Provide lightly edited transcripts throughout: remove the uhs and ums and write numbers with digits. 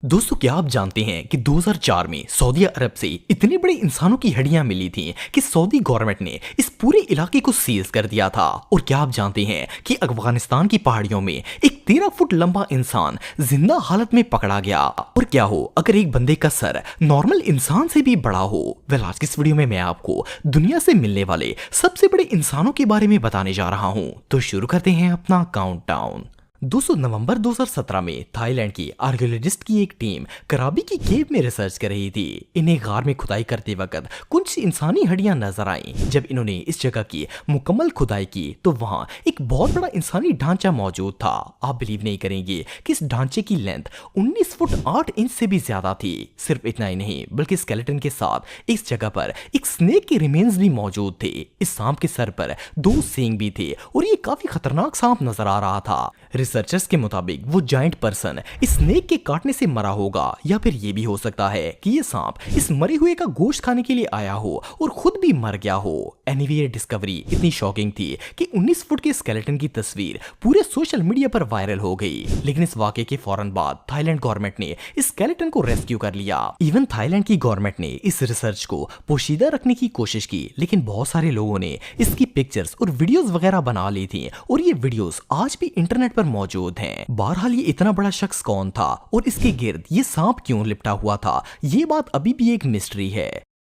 दोस्तों, क्या आप जानते हैं कि 2004 में सऊदी अरब से इतने बड़े इंसानों की हड्डियां मिली थीं कि सऊदी गवर्नमेंट ने इस पूरे इलाके को सीज कर दिया था। और क्या आप जानते हैं कि अफगानिस्तान की पहाड़ियों में एक 13 फुट लंबा इंसान जिंदा हालत में पकड़ा गया। और क्या हो अगर एक बंदे का सर नॉर्मल इंसान से भी बड़ा हो। आज की इस वीडियो में मैं आपको दुनिया से मिलने वाले सबसे बड़े इंसानों के बारे में बताने जा रहा हूं। तो शुरू करते हैं अपना काउंटडाउन। 200 नवंबर 2017 में थाईलैंड की आर्कियोलॉजिस्ट की एक टीम कराबी की केव में रिसर्च कर रही थी। इन्हें गार में खुदाई करते वक्त कुछ इंसानी हड्डियां नजर आईं। जब इन्होंने इस जगह की मुकम्मल खुदाई की तो वहां एक बहुत बड़ा इंसानी ढांचा मौजूद था। आप बिलीव नहीं करेंगे कि इस ढांचे की लेंथ 19 फुट 8 इंच से भी ज्यादा थी। सिर्फ इतना ही नहीं बल्कि स्केलेटन के साथ इस जगह पर एक स्नेक के रिमेन्स भी मौजूद थे। इस सांप के सर पर 2 सींग भी थे और ये काफी खतरनाक सांप नजर आ रहा था। रिसर्चर्स के मुताबिक वो जायंट पर्सन इस स्नेक के काटने से मरा होगा, या फिर ये भी हो सकता है कि ये सांप इस मरे हुए का गोश्त खाने के लिए आया हो और खुद भी मर गया हो। एनीवे, ये डिस्कवरी इतनी शॉकिंग थी कि 19 फुट के स्केलेटन की तस्वीर पूरे सोशल मीडिया पर वायरल हो गई। लेकिन इस वाकये के फौरन बाद थाईलैंड गवर्नमेंट ने इस स्केलेटन को रेस्क्यू कर लिया। इवन थाईलैंड की गवर्नमेंट ने इस रिसर्च को पोशीदा रखने की कोशिश की, लेकिन बहुत सारे लोगों ने इसकी पिक्चर्स और वीडियोस वगैरह बना ली थी और ये वीडियोस आज भी इंटरनेट पर मौजूद हैं। बहरहाल ये इतना बड़ा शख्स कौन था और इसके गिर्द ये सांप क्यों लिपटा हुआ था, ये बात अभी भी एक मिस्ट्री है।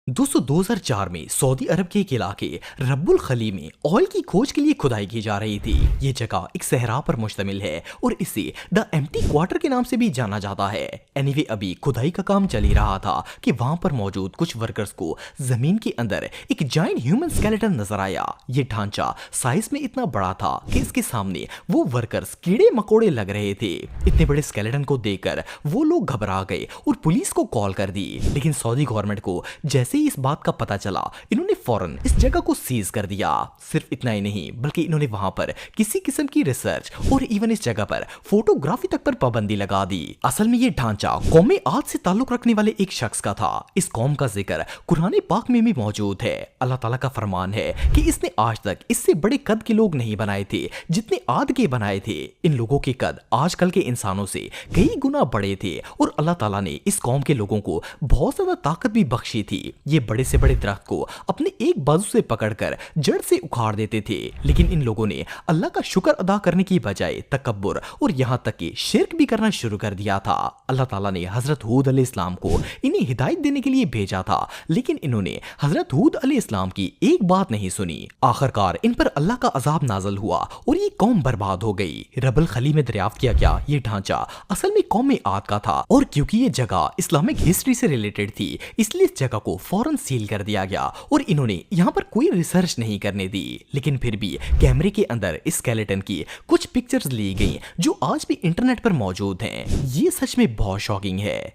दोस्तों, 2004 में सऊदी अरब के एक इलाके रब्बुल खली में ऑयल की खोज के लिए खुदाई की जा रही थी। ये जगह एक सहरा पर मुश्तमिल है और इसे द एम्प्टी क्वार्टर के नाम से भी जाना जाता है। एनीवे, अभी खुदाई का काम चल ही रहा था कि वहां पर मौजूद कुछ वर्कर्स को जमीन के अंदर एक जायंट ह्यूमन स्केलेटन नजर आया। ये ढांचा साइज में इतना बड़ा था कि इसके सामने वो वर्कर्स कीड़े मकोड़े लग रहे थे। इतने बड़े स्केलेटन को देखकर वो लोग घबरा गए और पुलिस को कॉल कर दी। लेकिन सऊदी गवर्नमेंट को जैसे इस बात का पता चला, इन्होंने फौरन इस जगह को सीज कर दिया। सिर्फ इतना ही नहीं बल्कि इन्होंने वहां पर किसी किस्म की रिसर्च और इवन इस जगह पर फोटोग्राफी तक पर पाबंदी लगा दी। असल में ये ढांचा कौमे आद से ताल्लुक रखने वाले एक शख्स का था। इस कौम का जिक्र कुरान पाक में भी मौजूद है। अल्लाह ताला का फरमान है कि इसने आज तक इससे बड़े कद के लोग नहीं बनाए थे जितने आद के बनाए थे। इन लोगों के कद आजकल के इंसानों से कई गुना बड़े थे और अल्लाह ताला ने इस कौम के लोगों को बहुत ज्यादा ताकत भी बख्शी थी। ये बड़े से बड़े दरख्त को अपने एक बाजू से पकड़कर जड़ से उखाड़ देते थे। लेकिन इन लोगों ने अल्लाह का शुक्र अदा करने की बजाय तकब्बुर और यहां तक कि शिर्क भी करना शुरू कर दिया था। अल्लाह ताला ने हजरत हूद अलैहिस्सलाम को इन्हें हिदायत देने के लिए भेजा था, लेकिन इन्होंने हजरत हूद अलैहिस्सलाम की एक बात नहीं सुनी। आखिरकार इन पर अल्लाह का अजाब नाज़िल हुआ और ये कौम बर्बाद हो गई। रब्बुल खली में दरियाफ्त किया गया ये ढांचा असल में कौम आद का था और क्योंकि ये जगह इस्लामिक हिस्ट्री से रिलेटेड थी, इसलिए इस जगह को फौरन सील कर दिया गया और इन्होंने यहाँ पर कोई रिसर्च नहीं करने दी। लेकिन फिर भी कैमरे के अंदर इस स्केलेटन की कुछ पिक्चर्स ली गई जो आज भी इंटरनेट पर मौजूद हैं। ये सच में बहुत शॉकिंग है।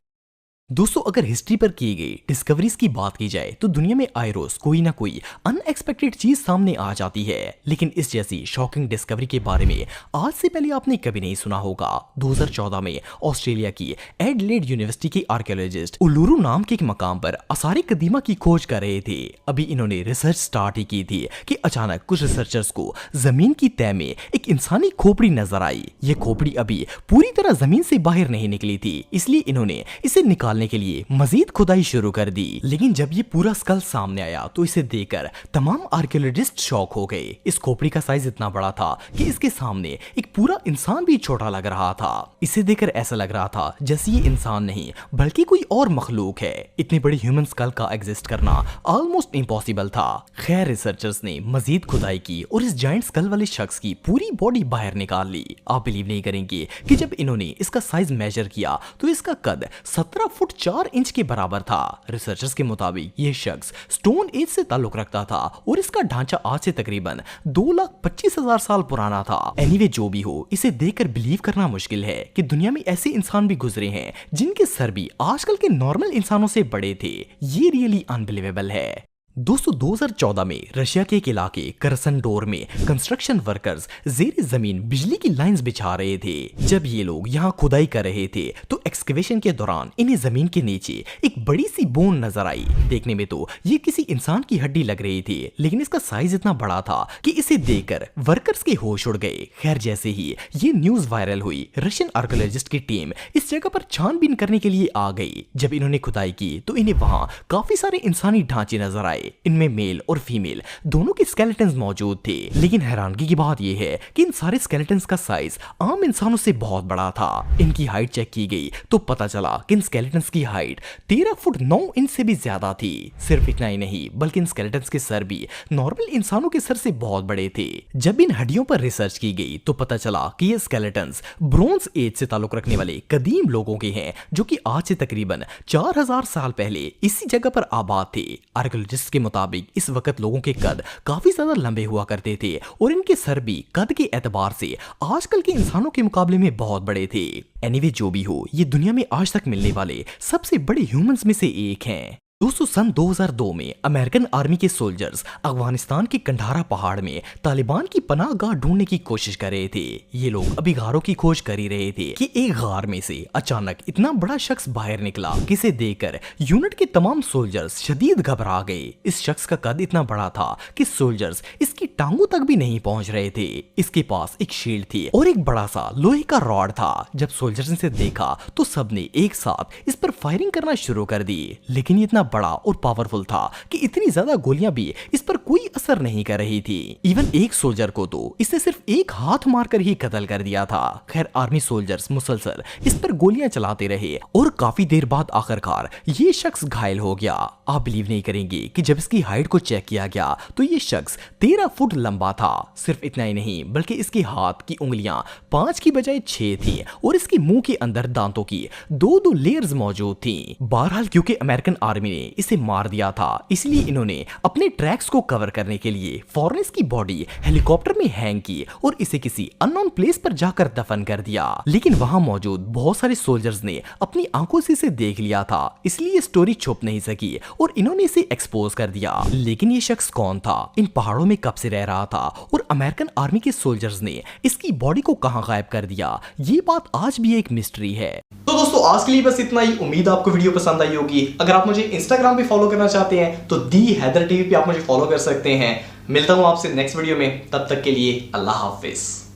दोस्तों, अगर हिस्ट्री पर की गई डिस्कवरीज की बात की जाए तो दुनिया में आए रोज कोई ना कोई अनएक्सपेक्टेड चीज सामने आ जाती है। लेकिन इस जैसी शॉकिंग डिस्कवरी के बारे में आज से पहले आपने कभी नहीं सुना होगा। 2014 में ऑस्ट्रेलिया की एडलेड यूनिवर्सिटी के आर्कियोलॉजिस्ट उलुरु नाम के एक मकाम पर आसार कदीमा की खोज कर रहे थे। अभी इन्होंने रिसर्च स्टार्ट ही की थी कि अचानक कुछ रिसर्चर्स को जमीन की तह में एक इंसानी खोपड़ी नजर आई। ये खोपड़ी अभी पूरी तरह जमीन से बाहर नहीं निकली थी, इसलिए इन्होंने इसे निकाल के लिए मजीद खुदाई शुरू कर दी। लेकिन जब ये पूरा स्कल सामने आया तो इसे देखकर तमाम आर्कियोलॉजिस्ट शॉक हो गए। इस खोपड़ी का साइज इतना बड़ा था कि इसके सामने एक पूरा इंसान भी छोटा लग रहा था। इसे देखकर ऐसा लग रहा था जैसे ये इंसान नहीं बल्कि कोई और मखलूक है। इतनी बड़ी ह्यूमन स्कल का एग्जिस्ट करना ऑलमोस्ट इम्पॉसिबल था। खैर, रिसर्चर्स ने मजीद खुदाई की और इस जायंट स्कल वाले शख्स की पूरी बॉडी बाहर निकाल ली। आप बिलीव नहीं करेंगे कि जब इन्होंने इसका साइज मेजर किया तो इसका कद 17 फुट 4 इंच के बराबर था। रिसर्चर्स के मुताबिक ये शख्स स्टोन एज से ताल्लुक रखता था और इसका ढांचा आज से तकरीबन 2,25,000 साल पुराना था। एनीवे, जो भी हो, इसे देखकर बिलीव करना मुश्किल है कि दुनिया में ऐसे इंसान भी गुजरे हैं जिनके सर भी आजकल के नॉर्मल इंसानों से बड़े थे। ये रियली अनबिलीवेबल है। दोस्तों 2014 में रशिया के एक इलाके करसनडोर में कंस्ट्रक्शन वर्कर्स जेर जमीन बिजली की लाइंस बिछा रहे थे। जब ये लोग यहाँ खुदाई कर रहे थे तो एक्सकवेशन के दौरान इन्हें जमीन के नीचे एक बड़ी सी बोन नजर आई। देखने में तो ये किसी इंसान की हड्डी लग रही थी, लेकिन इसका साइज इतना बड़ा था कि इसे देखकर वर्कर्स के होश उड़ गए। खैर, जैसे ही ये न्यूज वायरल हुई, रशियन आर्कियोलॉजिस्ट की टीम इस जगह पर छानबीन करने के लिए आ गई। जब इन्होंने खुदाई की तो इन्हें वहां काफी सारे इंसानी ढांचे नजर आए। इनमें मेल और फीमेल दोनों के स्केलेटन्स मौजूद थे, लेकिन हैरानगी की बात यह है कि इन सारे स्केलेटन्स का साइज आम इंसानों से बहुत बड़ा था। इनकी हाइट चेक की गई तो पता चला कि इन स्केलेटन्स की हाइट 13 फुट 9 इंच से भी ज्यादा थी। सिर्फ इतना ही नहीं, बल्कि इन स्केलेटन्स के सर भी नॉर्मल इंसानों के सर से बहुत बड़े थे। जब इन हड्डियों पर रिसर्च की गई तो पता चला कि ये स्केलेटन्स ब्रोंज एज से ताल्लुक रखने वाले कदीम लोगों के हैं, जो कि आज से तकरीबन 4000 साल पहले इसी जगह पर आबाद थे। आर्कियोलॉजिस्ट के मुताबिक इस वक्त लोगों के कद काफी ज्यादा लंबे हुआ करते थे और इनके सर भी कद के एतबार से आजकल के इंसानों के मुकाबले में बहुत बड़े थे। एनीवे, जो भी हो, ये दुनिया में आज तक मिलने वाले सबसे बड़े ह्यूमंस में से एक हैं। दोस्तों, सन 2002 में अमेरिकन आर्मी के सोल्जर्स अफगानिस्तान के कंधारा पहाड़ में तालिबान की पनाह गाह ढूंढने की कोशिश कर रहे थे। ये लोग अभी गारों की खोज कर ही रहे थे कि एक गार में से अचानक इतना बड़ा शख्स बाहर निकला, जिसे देखकर यूनिट के तमाम सोल्जर्स शदीद घबरा गए। इस शख्स का कद इतना बड़ा था कि सोल्जर्स इसकी टांगों तक भी नहीं पहुंच रहे थे। इसके पास एक शील्ड थी और एक बड़ा सा लोहे का रॉड था। जब सोल्जर्स ने इसे देखा तो सबने एक साथ इस पर फायरिंग करना शुरू कर दी, लेकिन ये इतना बड़ा और पावरफुल था कि इतनी ज्यादा गोलियां भी इस पर कोई असर नहीं कर रही थी। इवन एक सोल्जर को तो इसने सिर्फ एक हाथ मारकर ही कत्ल कर दिया था। खैर, आर्मी सोल्जर्स मुसलसल इस पर गोलियां चलाते रहे और काफी देर बाद आखिरकार ये शख्स घायल हो गया। आप बिलीव नहीं करेंगे कि जब इसकी हाइट को चेक किया गया तो ये शख्स 13 फुट लंबा था। सिर्फ इतना ही नहीं, बल्कि इसके हाथ की उंगलियां 5 की बजाय 6 थी और इसके मुंह के अंदर दांतों की 2-2 लेयर्स मौजूद थी। बहरहाल, क्योंकि अमेरिकन आर्मी ने इसे मार दिया था, इसलिए इन्होंने अपने ट्रैक्स को कवर करने के लिए फौरन इसकी बॉडी हेलीकॉप्टर में हैंग की और इसे किसी अननोन प्लेस पर जाकर दफन कर दिया। लेकिन वहां मौजूद बहुत सारे सोल्जर्स ने अपनी आंखों से इसे देख लिया था, इसलिए ये स्टोरी छुप नहीं सकी और इन्होंने इसे एक्सपोज कर दिया। लेकिन ये शख्स कौन था, इन पहाड़ों में कब से रह रहा था और अमेरिकन आर्मी के सोल्जर्स ने इसकी बॉडी को कहां गायब कर दिया, ये बात आज भी एक मिस्ट्री है। तो दोस्तों, आज के लिए बस इतना ही। उम्मीद आपको वीडियो पसंद आई होगी। अगर आप मुझे इंस्टाग्राम पे फॉलो करना चाहते हैं तो दी हैदर टीवी पे आप मुझे फॉलो कर सकते हैं। मिलता हूं आपसे नेक्स्ट वीडियो में, तब तक के लिए अल्लाह हाफिज।